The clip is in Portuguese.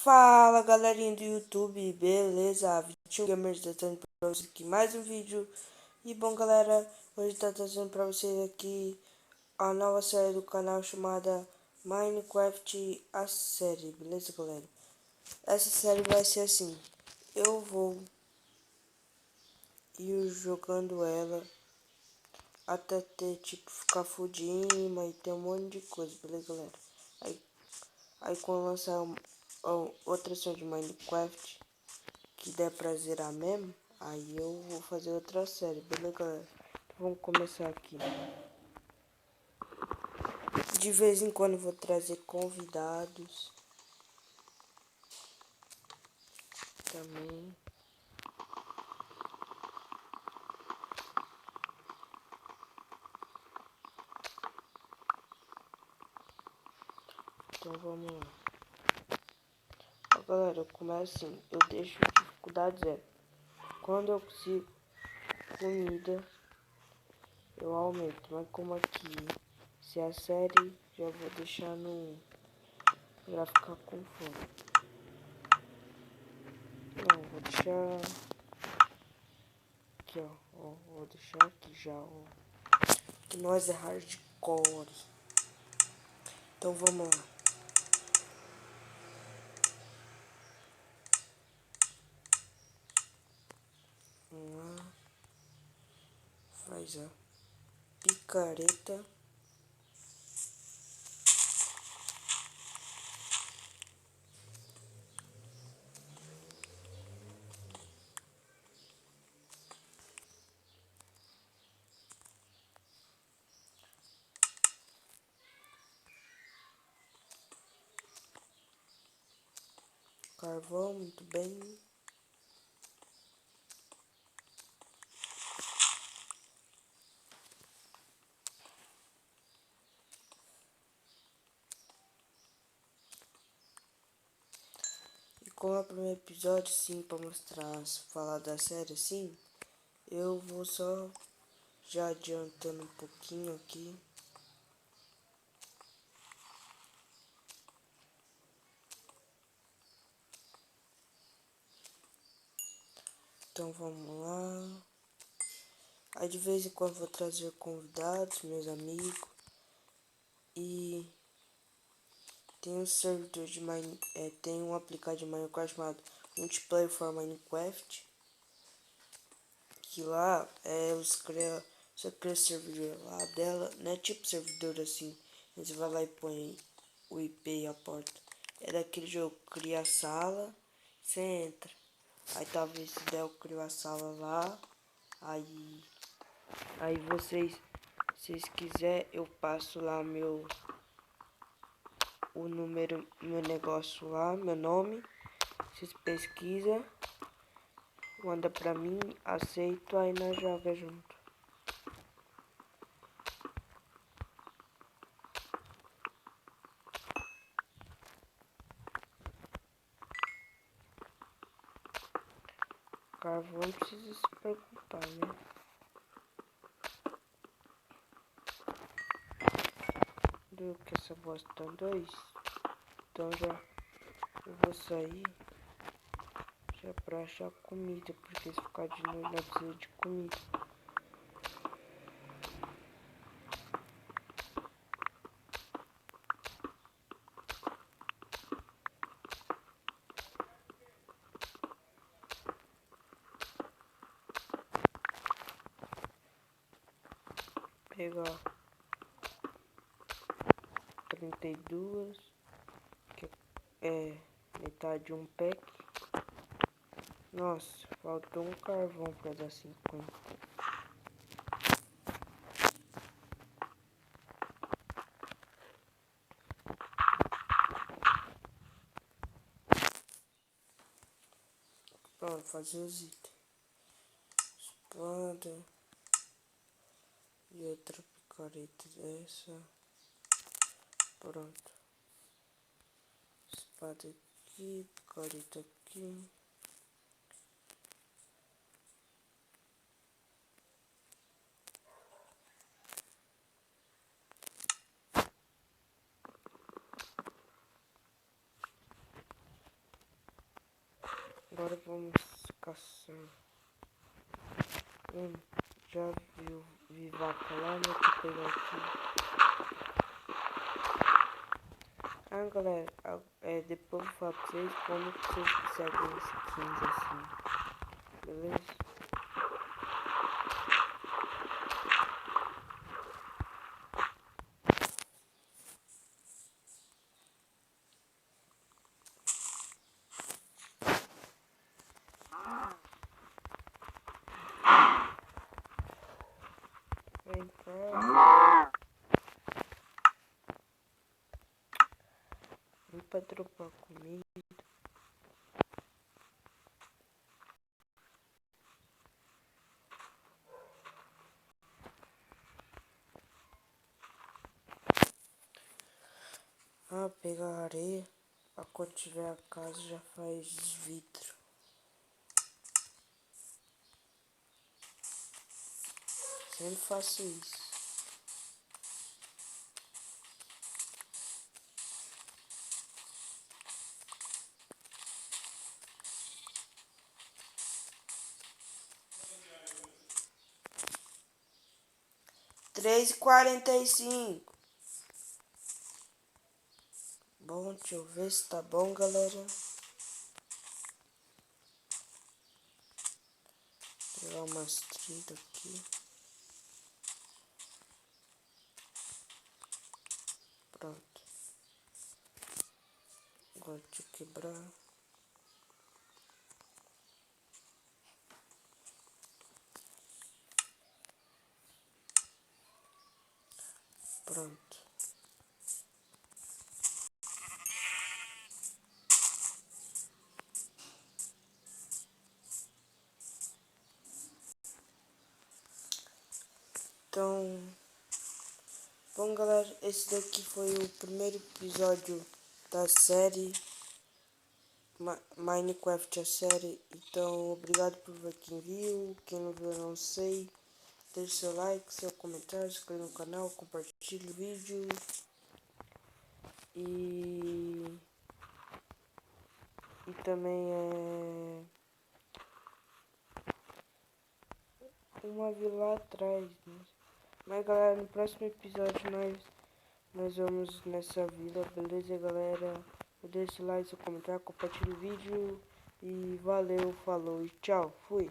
Fala galerinha do YouTube, beleza? 21 Gamers trazendo pra vocês aqui mais um vídeo. E bom galera, hoje tá trazendo pra vocês aqui a nova série do canal chamada Minecraft a série, beleza galera? Essa série vai ser assim, eu vou ir jogando ela até ter tipo ficar fudinho e ter um monte de coisa, beleza galera? Aí quando lançar outra série de Minecraft que der pra zerar mesmo, aí eu vou fazer outra série, beleza galera? Então, vamos começar aqui. De vez em quando vou trazer convidados também. Então vamos lá. Ó, galera, eu começo assim, eu deixo dificuldade zero. Quando eu consigo comida, eu aumento. Mas como aqui, se é a série, já vou deixar no 1 pra ficar com fome. Não, vou deixar aqui, ó, vou deixar aqui já, ó. Que nós é hardcore. Então vamos lá. Vamos lá. Faz a picareta. Carvão, muito bem. E como é o primeiro episódio, sim, para mostrar, falar da série, sim, eu vou só já adiantando um pouquinho aqui. Então vamos lá. Aí de vez em quando vou trazer convidados, meus amigos. E tem um servidor de tem um aplicativo de Minecraft chamado Multiplayer for Minecraft. Que lá você cria servidor lá dela, não é tipo servidor assim, você vai lá e põe o IP e a porta. É daquele jogo, cria a sala, você entra. Aí talvez se der eu crio a sala lá, aí vocês quiser eu passo lá o número, meu negócio lá, meu nome, vocês pesquisam, manda pra mim, aceito, aí nós joga junto. Carvão não precisa se preocupar, né? Do que essa bosta tá 2. Então já eu vou sair já pra achar comida, porque se ficar de noite não precisa de comida. Pegar 32, que é metade de um pack. Nossa, faltou um carvão pra dar 50. Pronto, fazer os itens. Espada. E outra picareta dessa. Pronto. Espada aqui, picareta aqui. agora vamos caçar. Já vi vaca lá, né? Deixa eu pegar aqui. Galera, depois eu vou falar pra vocês como que vocês conseguem skins assim. Beleza? Vem cá. Vem pra dropar comida. Pegar areia. Pra quando tiver a casa já faz vidro. Sempre faço isso. Três e 45. Bom, deixa eu ver se tá bom, galera. Vou pegar umas 30 aqui. Pronto. Agora deixa eu quebrar. Pronto. Então, bom, galera, esse daqui foi o primeiro episódio da série Minecraft, a série. Então, obrigado por ver quem viu. Quem não viu, eu não sei. Deixe seu like, seu comentário, se inscreva no canal, compartilhe o vídeo. E também uma vila atrás, né? Mas galera, no próximo episódio nós vamos nessa vila, beleza galera? Deixe seu like, seu comentário, compartilhe o vídeo. E valeu, falou e tchau, fui!